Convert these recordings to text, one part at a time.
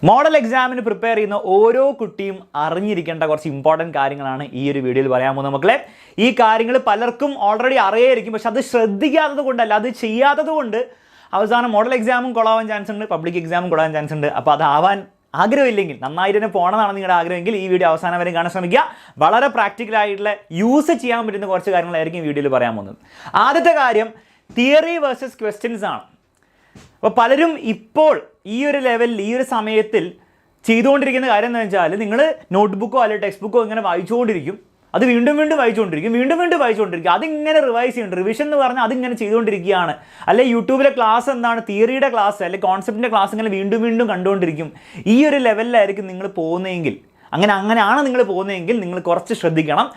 Model എക്സാമിന് prepare ചെയ്യുന്ന ഓരോ കുട്ടിയും അറിഞ്ഞിരിക്കേണ്ട കുറച്ച് ഇമ്പോർട്ടൻറ്റ് കാര്യങ്ങളാണ് ഈ ഒരു വീഡിയോയിൽ പറയാൻ പോകുന്നത് മക്കളെ. ഈ കാര്യങ്ങൾ പലർക്കും ഓൾറെഡി അറിയായിരിക്കും, പക്ഷെ അത് ശ്രദ്ധിക്കാത്തത് കൊണ്ടല്ല, അത് ചെയ്യാത്തത് കൊണ്ട് അവസാനം മോഡൽ എക്സാമും കൊള്ളാവാൻ ചാൻസ് ഉണ്ട്, പബ്ലിക് എക്സാമും കൊള്ളാൻ ചാൻസ് ഉണ്ട്. അപ്പോൾ അതാവാൻ ആഗ്രഹമില്ലെങ്കിൽ, നന്നായിട്ട് തന്നെ പോകണമെന്നാണ് നിങ്ങളുടെ ആഗ്രഹമെങ്കിൽ ഈ വീഡിയോ അവസാനം വരെ കാണാൻ ശ്രമിക്കുക. വളരെ പ്രാക്ടിക്കലായിട്ടുള്ള യൂസ് ചെയ്യാൻ പറ്റുന്ന കുറച്ച് കാര്യങ്ങളായിരിക്കും ഈ വീഡിയോയിൽ പറയാൻ പോകുന്നത്. ആദ്യത്തെ കാര്യം തിയറി വേഴ്സസ് ക്വസ്റ്റ്യൻസ് ആണ്. അപ്പോൾ പലരും ഇപ്പോൾ ഈ ഒരു ലെവലിൽ ഈ ഒരു സമയത്തിൽ ചെയ്തുകൊണ്ടിരിക്കുന്ന കാര്യം എന്താണെന്ന് വെച്ചാൽ, നിങ്ങൾ നോട്ട്ബുക്കോ അല്ലെങ്കിൽ ടെക്സ്റ്റ് ബുക്കോ ഇങ്ങനെ വായിച്ചുകൊണ്ടിരിക്കും, അത് വീണ്ടും വായിച്ചുകൊണ്ടിരിക്കും, അതിങ്ങനെ റിവൈസ് ചെയ്യുന്നുണ്ട്. റിവിഷൻ എന്ന് പറഞ്ഞാൽ അതിങ്ങനെ ചെയ്തുകൊണ്ടിരിക്കുകയാണ്. അല്ലെങ്കിൽ യൂട്യൂബിലെ ക്ലാസ് എന്താണ്, തിയറിയുടെ ക്ലാസ് അല്ലെങ്കിൽ കോൺസെപ്റ്റിൻ്റെ ക്ലാസ് ഇങ്ങനെ വീണ്ടും കണ്ടുകൊണ്ടിരിക്കും. ഈ ഒരു ലെവലിലായിരിക്കും നിങ്ങൾ പോകുന്നതെങ്കിൽ, അങ്ങനെയാണ് നിങ്ങൾ പോകുന്നതെങ്കിൽ നിങ്ങൾ കുറച്ച് ശ്രദ്ധിക്കണം.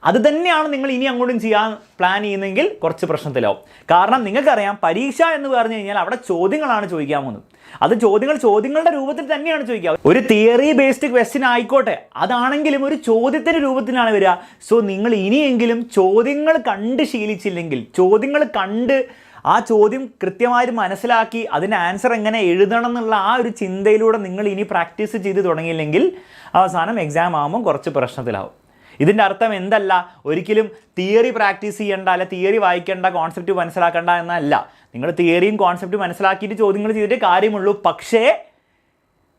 അത് തന്നെയാണ് നിങ്ങൾ ഇനി അങ്ങോട്ടും ചെയ്യാൻ പ്ലാൻ ചെയ്യുന്നതെങ്കിൽ കുറച്ച് പ്രശ്നത്തിലാവും. കാരണം നിങ്ങൾക്കറിയാം, പരീക്ഷ എന്ന് പറഞ്ഞു കഴിഞ്ഞാൽ അവിടെ ചോദ്യങ്ങളാണ് ചോദിക്കാൻ പോകുന്നത്. അത് ചോദ്യങ്ങളുടെ രൂപത്തിൽ തന്നെയാണ് ചോദിക്കുക. ഒരു തിയറി ബേസ്ഡ് ക്വസ്റ്റ്യൻ ആയിക്കോട്ടെ, അതാണെങ്കിലും ഒരു ചോദ്യത്തിൻ്റെ രൂപത്തിലാണ് വരിക. സോ നിങ്ങൾ ഇനിയെങ്കിലും ചോദ്യങ്ങൾ കണ്ട് ശീലിച്ചില്ലെങ്കിൽ, ചോദ്യങ്ങൾ കണ്ട് ആ ചോദ്യം കൃത്യമായിട്ട് മനസ്സിലാക്കി അതിൻ്റെ ആൻസർ എങ്ങനെ എഴുതണം എന്നുള്ള ആ ഒരു ചിന്തയിലൂടെ നിങ്ങൾ ഇനി പ്രാക്ടീസ് ചെയ്ത് തുടങ്ങിയില്ലെങ്കിൽ അവസാനം എക്സാം ആകുമ്പോൾ കുറച്ച് പ്രശ്നത്തിലാവും. ഇതിൻ്റെ അർത്ഥം എന്തല്ല, ഒരിക്കലും തിയറി പ്രാക്ടീസ് ചെയ്യേണ്ട, അല്ല തിയറി വായിക്കേണ്ട, കോൺസെപ്റ്റ് മനസ്സിലാക്കേണ്ട എന്നല്ല. നിങ്ങൾ തിയറിയും കോൺസെപ്റ്റ് മനസ്സിലാക്കിയിട്ട് ചോദ്യങ്ങൾ ചെയ്തിട്ടേ കാര്യമുള്ളൂ. പക്ഷേ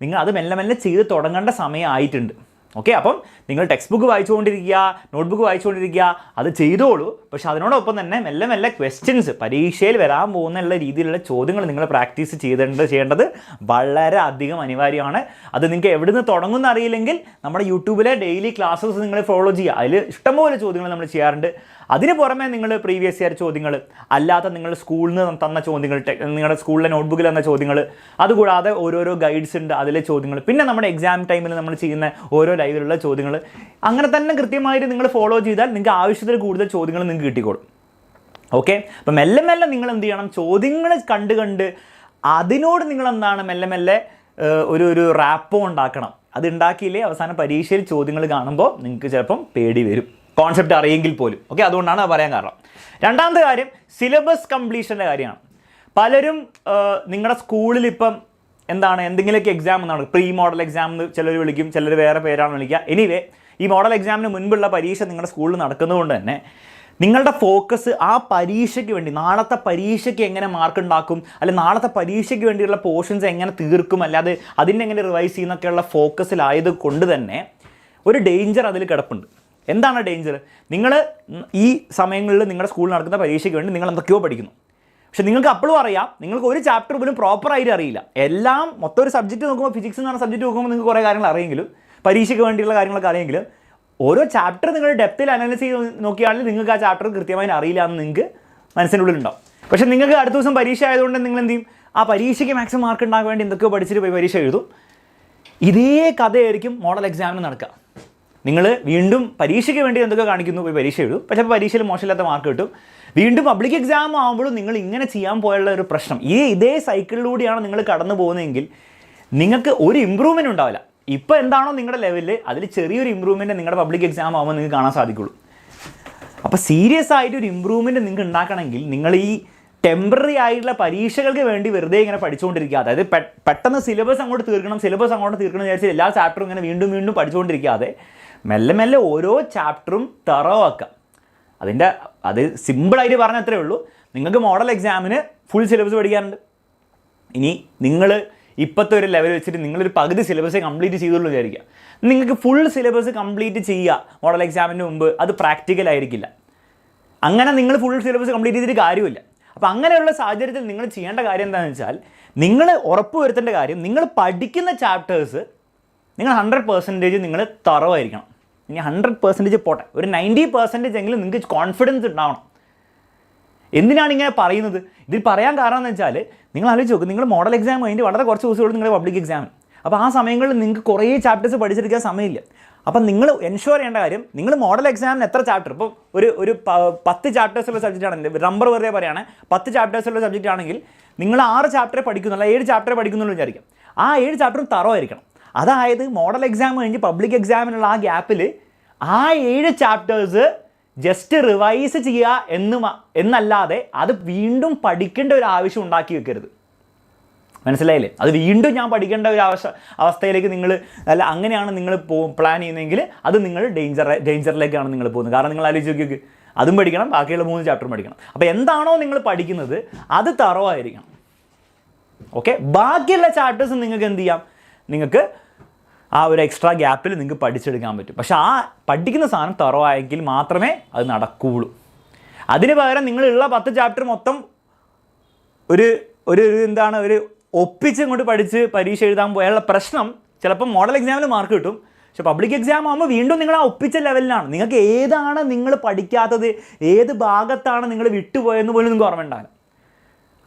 നിങ്ങൾ അത് മെല്ലെ ചെയ്ത് തുടങ്ങേണ്ട സമയമായിട്ടുണ്ട്. ഓക്കെ, അപ്പം നിങ്ങൾ ടെക്സ്റ്റ് ബുക്ക് വായിച്ചുകൊണ്ടിരിക്കുക, നോട്ട്ബുക്ക് വായിച്ചുകൊണ്ടിരിക്കുക, അത് ചെയ്തോളൂ. പക്ഷെ അതിനോടൊപ്പം തന്നെ മെല്ലെ ക്വസ്റ്റ്യൻസ്, പരീക്ഷയിൽ വരാൻ പോകുന്ന രീതിയിലുള്ള ചോദ്യങ്ങൾ നിങ്ങൾ പ്രാക്ടീസ് ചെയ്യേണ്ടത് വളരെ അധികം അനിവാര്യമാണ്. അത് നിങ്ങൾക്ക് എവിടെ നിന്ന് തുടങ്ങുമെന്ന് അറിയില്ലെങ്കിൽ നമ്മുടെ യൂട്യൂബിലെ ഡെയിലി ക്ലാസ്സസ് നിങ്ങൾ ഫോളോ ചെയ്യുക. അതിൽ ഇഷ്ടംപോലെ ചോദ്യങ്ങൾ നമ്മൾ ചെയ്യാറുണ്ട്. അതിന് പുറമെ നിങ്ങൾ പ്രീവിയസ് ഇയർ ചോദ്യങ്ങൾ, അല്ലാത്ത നിങ്ങൾ സ്കൂളിൽ നിന്ന് തന്ന ചോദ്യങ്ങൾ, നിങ്ങളുടെ സ്കൂളിലെ നോട്ട്ബുക്കിൽ തന്ന ചോദ്യങ്ങൾ, അതുകൂടാതെ ഓരോരോ ഗൈഡ്സ് ഉണ്ട്, അതിലെ ചോദ്യങ്ങൾ, പിന്നെ നമ്മുടെ എക്സാം ടൈമിൽ നമ്മൾ ചെയ്യുന്ന ഓരോ ലൈവിലുള്ള ചോദ്യങ്ങൾ, അങ്ങനെ തന്നെ കൃത്യമായിട്ട് നിങ്ങൾ ഫോളോ ചെയ്താൽ നിങ്ങൾക്ക് ആവശ്യത്തിൽ കൂടുതൽ ചോദ്യങ്ങൾ നിങ്ങൾക്ക് കിട്ടിക്കോളും. ഓക്കെ, അപ്പം മെല്ലെ നിങ്ങൾ എന്ത് ചെയ്യണം, ചോദ്യങ്ങൾ കണ്ട് അതിനോട് നിങ്ങൾ എന്താണ് മെല്ലെ ഒരു റാപ്പോ ഉണ്ടാക്കണം. അത് ഉണ്ടാക്കിയില്ലേ അവസാനം പരീക്ഷയിൽ ചോദ്യങ്ങൾ കാണുമ്പോൾ നിങ്ങൾക്ക് ചിലപ്പം പേടി വരും, കോൺസെപ്റ്റ് അറിയെങ്കിൽ പോലും. ഓക്കെ, അതുകൊണ്ടാണ് അത് പറയാൻ കാരണം. രണ്ടാമത്തെ കാര്യം സിലബസ് കംപ്ലീഷൻ്റെ കാര്യമാണ്. പലരും നിങ്ങളുടെ സ്കൂളിൽ ഇപ്പം എന്താണ് എന്തെങ്കിലുമൊക്കെ എക്സാം എന്നാണ്, പ്രീ മോഡൽ എക്സാം എന്ന് ചിലർ വിളിക്കും, ചിലർ വേറെ പേരാണ് വിളിക്കുക. എനിവേ, ഈ മോഡൽ എക്സാമിന് മുൻപുള്ള പരീക്ഷ നിങ്ങളുടെ സ്കൂളിൽ നടക്കുന്നതുകൊണ്ട് തന്നെ നിങ്ങളുടെ ഫോക്കസ് ആ പരീക്ഷയ്ക്ക് വേണ്ടി, നാളത്തെ പരീക്ഷയ്ക്ക് എങ്ങനെ മാർക്ക് ഉണ്ടാക്കും, അല്ലെങ്കിൽ നാളത്തെ പരീക്ഷയ്ക്ക് വേണ്ടിയുള്ള പോർഷൻസ് എങ്ങനെ തീർക്കും, അല്ലാതെ അതിനെ എങ്ങനെ റിവൈസ് ചെയ്യുന്നൊക്കെയുള്ള ഫോക്കസിലായത് കൊണ്ട് തന്നെ ഒരു ഡേഞ്ചർ അതിൽ കിടപ്പുണ്ട്. എന്താണ് ഡേഞ്ചർ? നിങ്ങൾ ഈ സമയങ്ങളിൽ നിങ്ങളുടെ സ്കൂളിൽ നടക്കുന്ന പരീക്ഷയ്ക്ക് വേണ്ടി നിങ്ങൾ എന്തൊക്കെയോ പഠിക്കുന്നു. പക്ഷെ നിങ്ങൾക്ക് അപ്പോഴും അറിയാം, നിങ്ങൾക്ക് ഒരു ചാപ്റ്റർ പോലും പ്രോപ്പറായിട്ട് അറിയില്ല. എല്ലാം മൊത്തം ഒരു സബ്ജക്റ്റ് നോക്കുമ്പോൾ, ഫിസിക്സ് എന്ന് പറഞ്ഞ സബ്ജക്റ്റ് നോക്കുമ്പോൾ നിങ്ങൾക്ക് കുറേ കാര്യങ്ങൾ അറിയെങ്കിലും, പരീക്ഷയ്ക്ക് വേണ്ടിയുള്ള കാര്യങ്ങളൊക്കെ അറിയെങ്കിലും, ഓരോ ചാപ്റ്റർ നിങ്ങൾ ഡെപ്തിൽ അനലൈസ് ചെയ്ത് നോക്കിയാണെങ്കിൽ നിങ്ങൾക്ക് ആ ചാപ്റ്റർ കൃത്യമായി അറിയില്ല എന്ന് നിങ്ങൾക്ക് മനസ്സിനുള്ളിലുണ്ടാവും. പക്ഷേ നിങ്ങൾക്ക് അടുത്ത ദിവസം പരീക്ഷ ആയതുകൊണ്ട് നിങ്ങൾ എന്ത് ചെയ്യും, ആ പരീക്ഷയ്ക്ക് മാക്സിമം മാർക്ക് ഉണ്ടാകാൻ വേണ്ടി എന്തൊക്കെയോ പഠിച്ചിട്ട് പോയി പരീക്ഷ എഴുതും. ഇതേ കഥയായിരിക്കും മോഡൽ എക്സാമിന് നടക്കുക. നിങ്ങൾ വീണ്ടും പരീക്ഷയ്ക്ക് വേണ്ടി എന്തൊക്കെ കാണിക്കുന്നു, പോയി പരീക്ഷ എഴുതും, പക്ഷേ പരീക്ഷയിൽ മോശമില്ലാത്ത മാർക്ക് കിട്ടും. വീണ്ടും പബ്ലിക് എക്സാം ആകുമ്പോഴും നിങ്ങൾ ഇങ്ങനെ ചെയ്യാൻ പോയുള്ള ഒരു പ്രശ്നം, ഇതേ സൈക്കിളിലൂടെയാണ് നിങ്ങൾ കടന്നു പോകുന്നതെങ്കിൽ നിങ്ങൾക്ക് ഒരു ഇമ്പ്രൂവ്മെൻറ്റ് ഉണ്ടാവില്ല. ഇപ്പോൾ എന്താണോ നിങ്ങളുടെ ലെവലിൽ, അതിൽ ചെറിയൊരു ഇമ്പ്രൂവ്മെൻറ്റ് നിങ്ങളുടെ പബ്ലിക് എക്സാം ആകുമ്പോൾ നിങ്ങൾക്ക് കാണാൻ സാധിക്കുള്ളൂ. അപ്പോൾ സീരിയസ് ആയിട്ട് ഒരു ഇമ്പ്രൂവ്മെൻറ്റ് നിങ്ങൾക്ക് ഉണ്ടാക്കണമെങ്കിൽ നിങ്ങൾ ഈ ടെമ്പററി ആയിട്ടുള്ള പരീക്ഷകൾക്ക് വേണ്ടി വെറുതെ ഇങ്ങനെ പഠിച്ചുകൊണ്ടിരിക്കുക, അതായത് പെട്ടെന്ന് സിലബസ് അങ്ങോട്ട് തീർക്കണം വിചാരിച്ച് എല്ലാ ചാപ്റ്ററും ഇങ്ങനെ വീണ്ടും പഠിച്ചുകൊണ്ടിരിക്കാതെ മെല്ലെ ഓരോ ചാപ്റ്ററും തറവാക്കുക. അത് സിമ്പിളായിട്ട് പറഞ്ഞാൽ അത്രേ ഉള്ളൂ. നിങ്ങൾക്ക് മോഡൽ എക്സാമിന് ഫുൾ സിലബസ് പഠിക്കാറുണ്ട്. ഇനി നിങ്ങൾ ഇപ്പോഴത്തെ ഒരു ലെവൽ വെച്ചിട്ട് നിങ്ങളൊരു പകുതി സിലബസ് കംപ്ലീറ്റ് ചെയ്തുള്ളൂ വിചാരിക്കുക. നിങ്ങൾക്ക് ഫുൾ സിലബസ് കംപ്ലീറ്റ് ചെയ്യുക മോഡൽ എക്സാമിന് മുമ്പ്, അത് പ്രാക്ടിക്കൽ ആയിരിക്കില്ല. അങ്ങനെ നിങ്ങൾ ഫുൾ സിലബസ് കംപ്ലീറ്റ് ചെയ്തിട്ട് കാര്യമില്ല. അപ്പോൾ അങ്ങനെയുള്ള സാഹചര്യത്തിൽ നിങ്ങൾ ചെയ്യേണ്ട കാര്യം എന്താണെന്ന് വെച്ചാൽ, നിങ്ങൾ ഉറപ്പ് വരുത്തേണ്ട കാര്യം, നിങ്ങൾ പഠിക്കുന്ന ചാപ്റ്റേഴ്സ് നിങ്ങൾ 100% നിങ്ങൾ തറവായിരിക്കണം. ഇനി 100% പോട്ടെ, ഒരു 90% എങ്കിലും നിങ്ങൾക്ക് കോൺഫിഡൻസ് ഉണ്ടാവണം. എന്തിനാണ് ഇങ്ങനെ പറയുന്നത്? ഇതിൽ പറയാൻ കാരണം എന്ന് വെച്ചാൽ, നിങ്ങൾ ആലോചിച്ച് നോക്കും, നിങ്ങൾ മോഡൽ എക്സാം കഴിഞ്ഞിട്ട് വളരെ കുറച്ച് ദിവസമുള്ളൂ നിങ്ങൾ പബ്ലിക് എക്സാം. അപ്പോൾ ആ സമയങ്ങളിൽ നിങ്ങൾക്ക് കുറേ ചാപ്റ്റേഴ്സ് പഠിച്ചെടുക്കാൻ സമയമില്ല. അപ്പം നിങ്ങൾ എൻഷുർ ചെയ്യേണ്ട കാര്യം, നിങ്ങൾ മോഡൽ എക്സാമിന് എത്ര ചാപ്റ്റർ, ഇപ്പോൾ ഒരു 10 ചാപ്റ്റേഴ്സുള്ള സബ്ജക്റ്റ് ആണെങ്കിൽ, നമ്പർ വെറുതെ പറയുകയാണ്, 10 ചാപ്റ്റേഴ്സുള്ള സബ്ജക്റ്റ് ആണെങ്കിൽ നിങ്ങൾ 6 ചാപ്റ്ററെ പഠിക്കുന്നുള്ളൂ, 7 ചാപ്റ്ററെ പഠിക്കുന്നുള്ളൂ വിചാരിക്കാം. ആ 7 ചാപ്റ്ററും തറവായിരിക്കണം. അതായത് മോഡൽ എക്സാം കഴിഞ്ഞ് പബ്ലിക് എക്സാമിനുള്ള ആ ഗ്യാപ്പിൽ ആ 7 ചാപ്റ്റേഴ്സ് ജസ്റ്റ് റിവൈസ് ചെയ്യുക എന്നല്ലാതെ അത് വീണ്ടും പഠിക്കേണ്ട ഒരു ആവശ്യം ഉണ്ടാക്കി വെക്കരുത്. മനസ്സിലായില്ലേ? അത് വീണ്ടും ഞാൻ പഠിക്കേണ്ട ഒരു അവസ്ഥയിലേക്ക് നിങ്ങൾ അല്ല, അങ്ങനെയാണ് നിങ്ങൾ പ്ലാൻ ചെയ്യുന്നതെങ്കിൽ അത് നിങ്ങൾ ഡേഞ്ചറിലേക്കാണ് നിങ്ങൾ പോകുന്നത്. കാരണം നിങ്ങൾ ആലോചിച്ച് നോക്കി, അതും പഠിക്കണം, ബാക്കിയുള്ള 3 ചാപ്റ്ററും പഠിക്കണം. അപ്പോൾ എന്താണോ നിങ്ങൾ പഠിക്കുന്നത് അത് തറവായിരിക്കണം. ഓക്കെ, ബാക്കിയുള്ള ചാപ്റ്റേഴ്സ് നിങ്ങൾക്ക് എന്ത് ചെയ്യാം, നിങ്ങൾക്ക് ആ ഒരു എക്സ്ട്രാ ഗ്യാപ്പിൽ നിങ്ങൾക്ക് പഠിച്ചെടുക്കാൻ പറ്റും. പക്ഷേ ആ പഠിക്കുന്ന സാധനം തറവായെങ്കിൽ മാത്രമേ അത് നടക്കുകയുള്ളൂ. അതിന് പകരം നിങ്ങളുള്ള 10 ചാപ്റ്റർ മൊത്തം ഒരു എന്താണ് ഒരു ഒപ്പിച്ച് ഇങ്ങോട്ട് പഠിച്ച് പരീക്ഷ എഴുതാൻ പോയാലുള്ള പ്രശ്നം, ചിലപ്പോൾ മോഡൽ എക്സാമിൽ മാർക്ക് കിട്ടും, പക്ഷെ പബ്ലിക് എക്സാം ആകുമ്പോൾ വീണ്ടും നിങ്ങൾ ആ ഒപ്പിച്ച ലെവലിലാണ്. നിങ്ങൾക്ക് ഏതാണ് നിങ്ങൾ പഠിക്കാത്തത്, ഏത് ഭാഗത്താണ് നിങ്ങൾ വിട്ടുപോയെന്ന് പോലും നിങ്ങൾക്ക് ഓർമ്മ ഉണ്ടാകും.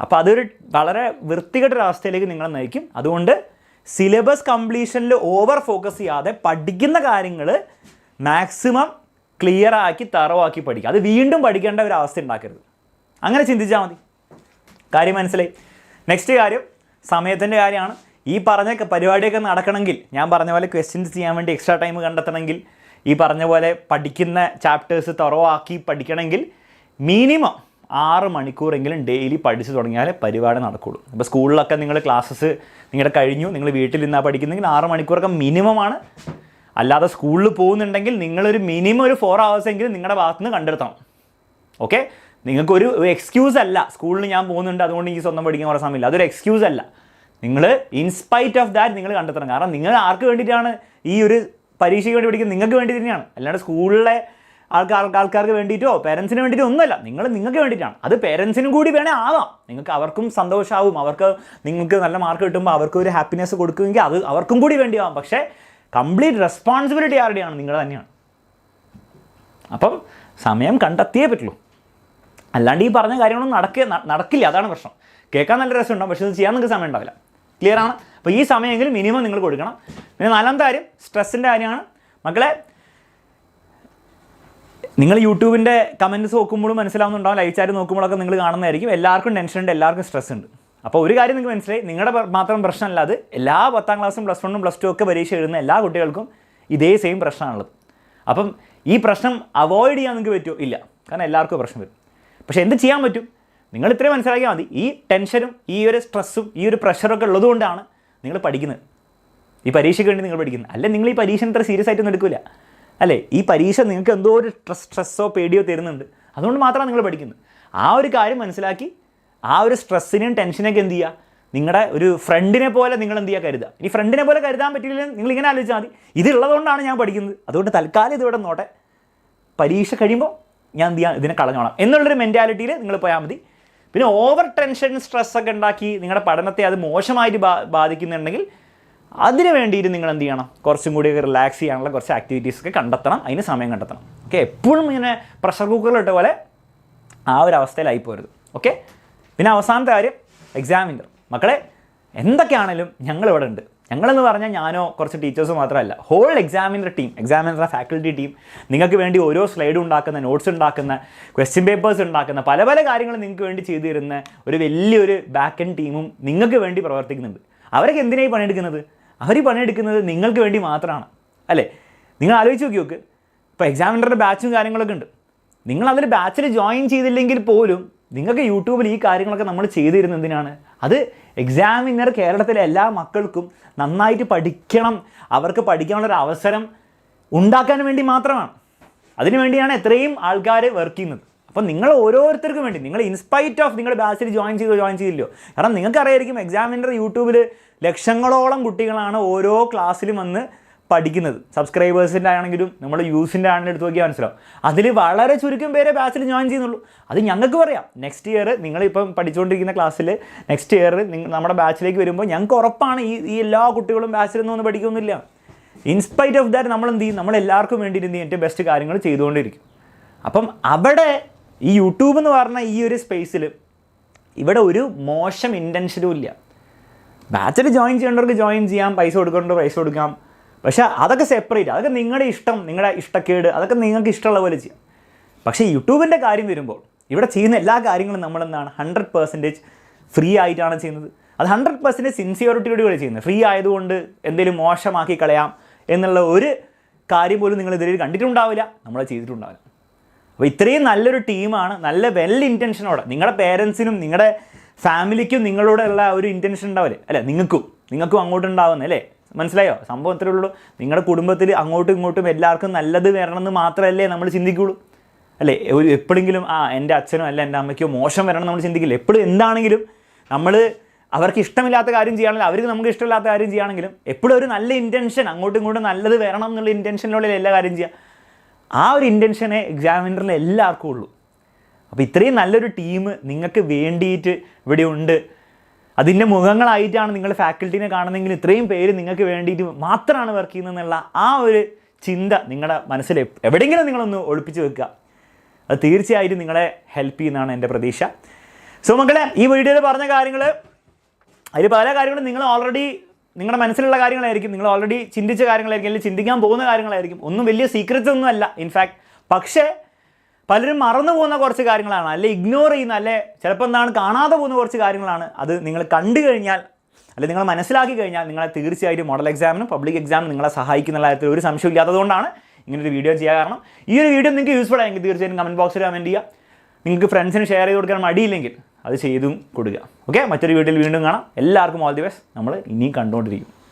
അപ്പോൾ അതൊരു വളരെ വൃത്തികെട്ടൊരവസ്ഥയിലേക്ക് നിങ്ങളെ നയിക്കും. അതുകൊണ്ട് സിലബസ് കംപ്ലീഷനിൽ ഓവർ ഫോക്കസ് ചെയ്യാതെ പഠിക്കുന്ന കാര്യങ്ങൾ മാക്സിമം ക്ലിയർ ആക്കി തറവാക്കി പഠിക്കുക. അത് വീണ്ടും പഠിക്കേണ്ട ഒരു അവസ്ഥ ഉണ്ടാക്കരുത്. അങ്ങനെ ചിന്തിച്ചാൽ മതി. കാര്യം മനസ്സിലായി? നെക്സ്റ്റ് കാര്യം സമയത്തിൻ്റെ കാര്യമാണ്. ഈ പറഞ്ഞ പരിപാടിയൊക്കെ നടക്കണമെങ്കിൽ, ഞാൻ പറഞ്ഞ പോലെ ക്വസ്റ്റ്യൻസ് ചെയ്യാൻ വേണ്ടി എക്സ്ട്രാ ടൈം കണ്ടെത്തണമെങ്കിൽ, ഈ പറഞ്ഞ പോലെ പഠിക്കുന്ന ചാപ്റ്റേഴ്സ് തറവാക്കി പഠിക്കണമെങ്കിൽ മിനിമം 6 മണിക്കൂറെങ്കിലും ഡെയിലി പഠിച്ചു തുടങ്ങിയാലേ പരിപാടി നടക്കുകയുള്ളൂ. ഇപ്പോൾ സ്കൂളിലൊക്കെ നിങ്ങൾ ക്ലാസ്സസ് നിങ്ങളുടെ കഴിഞ്ഞു, നിങ്ങൾ വീട്ടിൽ നിന്നാണ് പഠിക്കുന്നെങ്കിൽ 6 മണിക്കൂറൊക്കെ മിനിമമാണ്. അല്ലാതെ സ്കൂളിൽ പോകുന്നുണ്ടെങ്കിൽ നിങ്ങളൊരു മിനിമം ഒരു 4 hours എങ്കിലും നിങ്ങളുടെ ഭാഗത്തുനിന്ന് കണ്ടെടുത്തണം. ഓക്കെ, നിങ്ങൾക്കൊരു എക്സ്ക്യൂസ് അല്ല സ്കൂളിൽ ഞാൻ പോകുന്നുണ്ട് അതുകൊണ്ട് എനിക്ക് സ്വന്തം പഠിക്കാൻ കുറേ സമയമില്ല, അതൊരു എക്സ്ക്യൂസ് അല്ല. നിങ്ങൾ ഇൻസ്പൈറ്റ് ഓഫ് ദാറ്റ് നിങ്ങൾ കണ്ടെത്തണം. കാരണം നിങ്ങൾ ആർക്ക് വേണ്ടിയിട്ടാണ് ഈ ഒരു പരീക്ഷയ്ക്ക് വേണ്ടി പഠിക്കുന്നത്? നിങ്ങൾക്ക് വേണ്ടി തന്നെയാണ്. അല്ലാണ്ട് സ്കൂളിലെ ആൾക്കാർക്ക് വേണ്ടിയിട്ടോ പേരൻസിന് വേണ്ടിയിട്ടോ ഒന്നുമല്ല, നിങ്ങൾക്ക് വേണ്ടിയിട്ടാണ്. അത് പേരൻസിനും കൂടി വേണേൽ ആവാം. നിങ്ങൾക്ക് അവർക്കും സന്തോഷമാവും, അവർക്ക് നിങ്ങൾക്ക് നല്ല മാർക്ക് കിട്ടുമ്പോൾ അവർക്ക് ഒരു ഹാപ്പിനെസ് കൊടുക്കുമെങ്കിൽ അത് അവർക്കും കൂടി വേണ്ടിയാവാം. പക്ഷേ കംപ്ലീറ്റ് റെസ്പോൺസിബിലിറ്റി ആരുടെയാണ്? നിങ്ങളുടെ തന്നെയാണ്. അപ്പം സമയം കണ്ടെത്തിയേ പറ്റുള്ളൂ. അല്ലാണ്ട് ഈ പറഞ്ഞ കാര്യങ്ങളൊന്നും നടക്കില്ല. അതാണ് പ്രശ്നം. കേൾക്കാൻ നല്ല രസമുണ്ടാവും, പക്ഷേ ഇത് ചെയ്യാൻ നിങ്ങൾക്ക് സമയം ഉണ്ടാവില്ല. ക്ലിയർ ആണ്? അപ്പോൾ ഈ സമയമെങ്കിലും മിനിമം നിങ്ങൾ കൊടുക്കണം. പിന്നെ 4ാമത്തെ കാര്യം സ്ട്രെസ്സിൻ്റെ കാര്യമാണ്. മക്കളെ, നിങ്ങൾ യൂട്യൂബിൻ്റെ കമൻറ്റ്സ് നോക്കുമ്പോഴും മനസ്സിലാവുന്നുണ്ടാവും, ലൈവ് ചാറ്റ് നോക്കുമ്പോഴൊക്കെ നിങ്ങൾ കാണുന്നതായിരിക്കും. എല്ലാവർക്കും ടെൻഷൻ ഉണ്ട്, എല്ലാവർക്കും സ്ട്രെസ് ഉണ്ട്. അപ്പോൾ ഒരു കാര്യം നിങ്ങൾക്ക് മനസ്സിലായി, നിങ്ങളുടെ മാത്രം പ്രശ്നമല്ല അത്. എല്ലാ 10ാം ക്ലാസ്സും +1ഉം +2 ഒക്കെ പരീക്ഷ എഴുതുന്ന എല്ലാ കുട്ടികൾക്കും ഇതേ സെയിം പ്രശ്നമാണുള്ളത്. അപ്പം ഈ പ്രശ്നം അവോയ്ഡ് ചെയ്യാൻ നിങ്ങൾക്ക് പറ്റുമോ? ഇല്ല. കാരണം എല്ലാവർക്കും പ്രശ്നം വരും. പക്ഷേ എന്ത് ചെയ്യാൻ പറ്റും? നിങ്ങൾ ഇത്രയും മനസ്സിലാക്കിയാൽ മതി. ഈ ടെൻഷനും ഈ ഒരു സ്ട്രെസ്സും ഈ ഒരു പ്രഷറൊക്കെ ഉള്ളതുകൊണ്ടാണ് നിങ്ങൾ പഠിക്കുന്നത്. ഈ പരീക്ഷയ്ക്ക് വേണ്ടി നിങ്ങൾ പഠിക്കുന്നത്. അല്ലെ നിങ്ങൾ ഈ പരീക്ഷ ഇത്ര സീരിയസ് ആയിട്ടൊന്നും എടുക്കില്ല. അല്ലേ, ഈ പരീക്ഷ നിങ്ങൾക്ക് എന്തോ ഒരു സ്ട്രെസ്സോ പേടിയോ തരുന്നുണ്ട്, അതുകൊണ്ട് മാത്രമാണ് നിങ്ങൾ പഠിക്കുന്നത്. ആ ഒരു കാര്യം മനസ്സിലാക്കി ആ ഒരു സ്ട്രെസ്സിനെയും ടെൻഷനൊക്കെ എന്ത് ചെയ്യുക, നിങ്ങളുടെ ഒരു ഫ്രണ്ടിനെ പോലെ നിങ്ങൾ എന്ത് ചെയ്യുക, കരുതുക. ഈ ഫ്രണ്ടിനെ പോലെ കരുതാൻ പറ്റില്ലെങ്കിൽ നിങ്ങൾ ഇങ്ങനെ ആലോചിച്ചാൽ മതി, ഇതുള്ളതുകൊണ്ടാണ് ഞാൻ പഠിക്കുന്നത്, അതുകൊണ്ട് തൽക്കാലം ഇതിവിടെ നോട്ടെ, പരീക്ഷ കഴിയുമ്പോൾ ഞാൻ എന്ത് ചെയ്യാം, ഇതിനെ കളഞ്ഞോളാം എന്നുള്ളൊരു മെൻറ്റാലിറ്റിയിൽ നിങ്ങൾ പോയാൽ മതി. പിന്നെ ഓവർ ടെൻഷൻ സ്ട്രെസ്സൊക്കെ ഉണ്ടാക്കി നിങ്ങളുടെ പഠനത്തെ അത് മോശമായിട്ട് ബാധിക്കുന്നുണ്ടെങ്കിൽ അതിന് വേണ്ടിയിട്ട് നിങ്ങൾ എന്ത് ചെയ്യണം, കുറച്ചും കൂടി റിലാക്സ് ചെയ്യാനുള്ള കുറച്ച് ആക്ടിവിറ്റീസൊക്കെ കണ്ടെത്തണം, അതിന് സമയം കണ്ടെത്തണം. ഓക്കെ, എപ്പോഴും ഇങ്ങനെ പ്രഷർ കുക്കറിലിട്ട പോലെ ആ ഒരു അവസ്ഥയിലായി പോരുത്. ഓക്കെ, പിന്നെ അവസാനത്തെ കാര്യം എക്സാമിനർ. മക്കളെ, എന്തൊക്കെയാണെങ്കിലും ഞങ്ങളിവിടെ ഉണ്ട്. ഞങ്ങളെന്ന് പറഞ്ഞാൽ ഞാനോ കുറച്ച് ടീച്ചേഴ്സ് മാത്രമല്ല, whole examiner team, examiner faculty team, നിങ്ങൾക്ക് വേണ്ടി ഓരോ സ്ലൈഡ് ഉണ്ടാക്കുന്ന, നോട്ട്സ് ഉണ്ടാക്കുന്ന, ക്വസ്റ്റ്യൻ പേപ്പേഴ്സ് ഉണ്ടാക്കുന്ന, പല പല കാര്യങ്ങൾ നിങ്ങൾക്ക് വേണ്ടി ചെയ്തു തരുന്ന ഒരു വലിയൊരു ബാക്ക് എൻഡ് ടീമും നിങ്ങൾക്ക് വേണ്ടി പ്രവർത്തിക്കുന്നുണ്ട്. അവരൊക്കെ എന്തിനായി പണിയെടുക്കുന്നത്? അവർ പണിയെടുക്കുന്നത് നിങ്ങൾക്ക് വേണ്ടി മാത്രമാണ്. അല്ലേ, നിങ്ങൾ ആലോചിച്ച് നോക്കി. ഇപ്പോൾ എക്സാമിനറുടെ ബാച്ചും കാര്യങ്ങളൊക്കെ ഉണ്ട്. നിങ്ങൾ അതിൽ ബാച്ചിൽ ജോയിൻ ചെയ്തില്ലെങ്കിൽ പോലും നിങ്ങൾക്ക് യൂട്യൂബിൽ ഈ കാര്യങ്ങളൊക്കെ നമ്മൾ ചെയ്തു തരുന്നത് എന്തിനാണ്? അത് എക്സാമിനർ കേരളത്തിലെ എല്ലാ മക്കൾക്കും നന്നായിട്ട് പഠിക്കണം, അവർക്ക് പഠിക്കാനുള്ളൊരു അവസരം ഉണ്ടാക്കാൻ വേണ്ടി മാത്രമാണ്. അതിനുവേണ്ടിയാണ് എത്രയും ആൾക്കാർ വർക്ക് ചെയ്യുന്നത്. അപ്പം നിങ്ങൾ ഓരോരുത്തർക്കും വേണ്ടി, നിങ്ങൾ ഇൻസ്പൈറ്റ് ഓഫ് നിങ്ങളുടെ ബാച്ചിൽ ജോയിൻ ചെയ്തില്ലോ. കാരണം നിങ്ങൾക്കറിയായിരിക്കും എക്സാമിനർ യൂട്യൂബിൽ ലക്ഷങ്ങളോളം കുട്ടികളാണ് ഓരോ ക്ലാസ്സിലും വന്ന് പഠിക്കുന്നത്. സബ്സ്ക്രൈബേഴ്സിൻ്റെ ആണെങ്കിലും നമ്മുടെ വ്യൂസിൻ്റെ ആണെങ്കിലും എടുത്ത് നോക്കിയാൽ മനസ്സിലാവും. അതിൽ വളരെ ചുരുക്കം പേരെ ബാച്ചിൽ ജോയിൻ ചെയ്യുന്നുള്ളൂ. അത് ഞങ്ങൾക്ക് പറയാം. നെക്സ്റ്റ് ഇയർ നിങ്ങളിപ്പം പഠിച്ചുകൊണ്ടിരിക്കുന്ന ക്ലാസ്സിൽ നെക്സ്റ്റ് ഇയർ നമ്മുടെ ബാച്ചിലേക്ക് വരുമ്പോൾ ഞങ്ങൾക്ക് ഉറപ്പാണ് ഈ എല്ലാ കുട്ടികളും ബാച്ചിൽ നിന്ന് പഠിക്കുന്നില്ല. ഇൻസ്പൈറ്റ് ഓഫ് ദാറ്റ് നമ്മൾ എന്ത് ചെയ്യും, നമ്മളെല്ലാവർക്കും വേണ്ടി എന്ത് ചെയ്യും, ഏറ്റവും ബെസ്റ്റ് കാര്യങ്ങൾ ചെയ്തുകൊണ്ടിരിക്കും. അപ്പം അവിടെ ഈ യൂട്യൂബ് എന്ന് പറഞ്ഞ ഈ ഒരു സ്പേസിൽ ഇവിടെ ഒരു മോശം ഇൻറ്റൻഷനും ഇല്ല. ബാച്ചിൽ ജോയിൻ ചെയ്യേണ്ടവർക്ക് ജോയിൻ ചെയ്യാം, പൈസ കൊടുക്കേണ്ടവർക്ക് പൈസ കൊടുക്കാം. പക്ഷേ അതൊക്കെ സെപ്പറേറ്റ്, അതൊക്കെ നിങ്ങളുടെ ഇഷ്ടം, നിങ്ങളുടെ ഇഷ്ടക്കേട്, അതൊക്കെ നിങ്ങൾക്ക് ഇഷ്ടമുള്ള പോലെ ചെയ്യാം. പക്ഷേ യൂട്യൂബിൻ്റെ കാര്യം വരുമ്പോൾ ഇവിടെ ചെയ്യുന്ന എല്ലാ കാര്യങ്ങളും നമ്മളെന്താണ് 100% ഫ്രീ ആയിട്ടാണ് ചെയ്യുന്നത്. അത് 100% സിൻസിയറിറ്റിയോടുകൂടി ചെയ്യുന്നത്. ഫ്രീ ആയതുകൊണ്ട് എന്തെങ്കിലും മോശമാക്കി കളയാം എന്നുള്ള ഒരു കാര്യം പോലും നിങ്ങൾ ഇതിൽ കണ്ടിട്ടുണ്ടാവില്ല, നമ്മൾ ചെയ്തിട്ടുണ്ടാവില്ല. അപ്പോൾ ഇത്രയും നല്ലൊരു ടീമാണ്, നല്ല വെൽ ഇൻറ്റൻഷനോടെ നിങ്ങളുടെ പേരൻസിനും നിങ്ങളുടെ ഫാമിലിക്കും നിങ്ങളോടുള്ള ഒരു ഇൻറ്റൻഷൻ ഉണ്ടാവില്ലേ അല്ലേ, നിങ്ങൾക്കും അങ്ങോട്ടുണ്ടാവുന്നത് അല്ലേ, മനസ്സിലായോ? സംഭവം അത്രേ ഉള്ളൂ. നിങ്ങളുടെ കുടുംബത്തിൽ അങ്ങോട്ടും ഇങ്ങോട്ടും എല്ലാവർക്കും നല്ലത് വരണമെന്ന് മാത്രമല്ലേ നമ്മൾ ചിന്തിക്കുകയുള്ളൂ അല്ലേ? എപ്പോഴെങ്കിലും എൻ്റെ അച്ഛനോ അല്ല എൻ്റെ അമ്മയ്ക്കോ മോശം വരണം നമ്മൾ ചിന്തിക്കില്ല. എപ്പോഴും എന്താണെങ്കിലും നമ്മൾ അവർക്ക് ഇഷ്ടമില്ലാത്ത കാര്യം ചെയ്യുകയാണെങ്കിലും അവർക്ക് നമുക്ക് ഇഷ്ടമില്ലാത്ത കാര്യം ചെയ്യുകയാണെങ്കിലും എപ്പോഴും ഒരു നല്ല ഇൻറ്റൻഷൻ, അങ്ങോട്ടും ഇങ്ങോട്ടും നല്ലത് വരണം എന്നുള്ള ഇൻറ്റൻഷനിലുള്ള എല്ലാ കാര്യം ചെയ്യുക. ആ ഒരു ഇൻറ്റൻഷനെ എക്സാമിനറിൽ എല്ലാവർക്കും ഉള്ളൂ. അപ്പോൾ ഇത്രയും നല്ലൊരു ടീം നിങ്ങൾക്ക് വേണ്ടിയിട്ട് ഇവിടെ ഉണ്ട്. അതിൻ്റെ മുഖങ്ങളായിട്ടാണ് നിങ്ങൾ ഫാക്കൽറ്റീനെ കാണുന്നതെങ്കിൽ ഇത്രയും പേര് നിങ്ങൾക്ക് വേണ്ടിയിട്ട് മാത്രമാണ് വർക്ക് ചെയ്യുന്നതെന്നുള്ള ആ ഒരു ചിന്ത നിങ്ങളുടെ മനസ്സിൽ എവിടെയെങ്കിലും നിങ്ങളൊന്ന് ഒളിപ്പിച്ച് വെക്കുക. അത് തീർച്ചയായിട്ടും നിങ്ങളെ ഹെൽപ്പ് ചെയ്യുന്നതാണ് എൻ്റെ പ്രതീക്ഷ. സോ മക്കളെ, ഈ വീഡിയോയിൽ പറഞ്ഞ കാര്യങ്ങൾ അതിൽ പല കാര്യങ്ങളും നിങ്ങൾ ഓൾറെഡി നിങ്ങളുടെ മനസ്സിലുള്ള കാര്യങ്ങളായിരിക്കും, നിങ്ങൾ ഓൾറെഡി ചിന്തിച്ച കാര്യങ്ങളായിരിക്കും, അല്ലെങ്കിൽ ചിന്തിക്കാൻ പോകുന്ന കാര്യങ്ങളായിരിക്കും. ഒന്നും വലിയ സീക്രറ്റ്സ് ഒന്നും അല്ല ഇൻഫാക്ട്. പക്ഷേ പലരും മറന്നു പോകുന്ന കുറച്ച് കാര്യങ്ങളാണ്, അല്ലെ ഇഗ്നോർ ചെയ്യുന്ന, അല്ലെ ചിലപ്പോൾ എന്താണ് കാണാതെ പോകുന്ന കുറച്ച് കാര്യങ്ങളാണ്. അത് നിങ്ങൾ കണ്ടു കഴിഞ്ഞാൽ, അല്ലെങ്കിൽ നിങ്ങൾ മനസ്സിലാക്കി കഴിഞ്ഞാൽ നിങ്ങളെ തീർച്ചയായിട്ടും മോഡൽ എക്സാമിനും പബ്ലിക് എക്സാമിനും നിങ്ങളെ സഹായിക്കുന്ന കാര്യത്തിൽ ഒരു സംശയം ഇല്ലാത്തതുകൊണ്ടാണ് ഇങ്ങനൊരു വീഡിയോ ചെയ്യാൻ കാരണം. ഈ ഒരു വീഡിയോ നിങ്ങൾക്ക് യൂസ്ഫുൾ ആയെങ്കിൽ തീർച്ചയായും കമൻറ്റ് ബോക്സിൽ കമൻറ്റ് ചെയ്യുക. നിങ്ങൾക്ക് ഫ്രണ്ട്സിന് ഷെയർ ചെയ്ത് കൊടുക്കാൻ മടിയില്ലെങ്കിൽ അത് ചെയ്തും കൊടുക്കുക. ഓക്കെ, മറ്റൊരു വീഡിയോയിൽ വീണ്ടും കാണാം. എല്ലാവർക്കും ഓൾ ദി ബെസ്റ്റ്. നമ്മൾ ഇനിയും കണ്ടുകൊണ്ടിരിക്കും.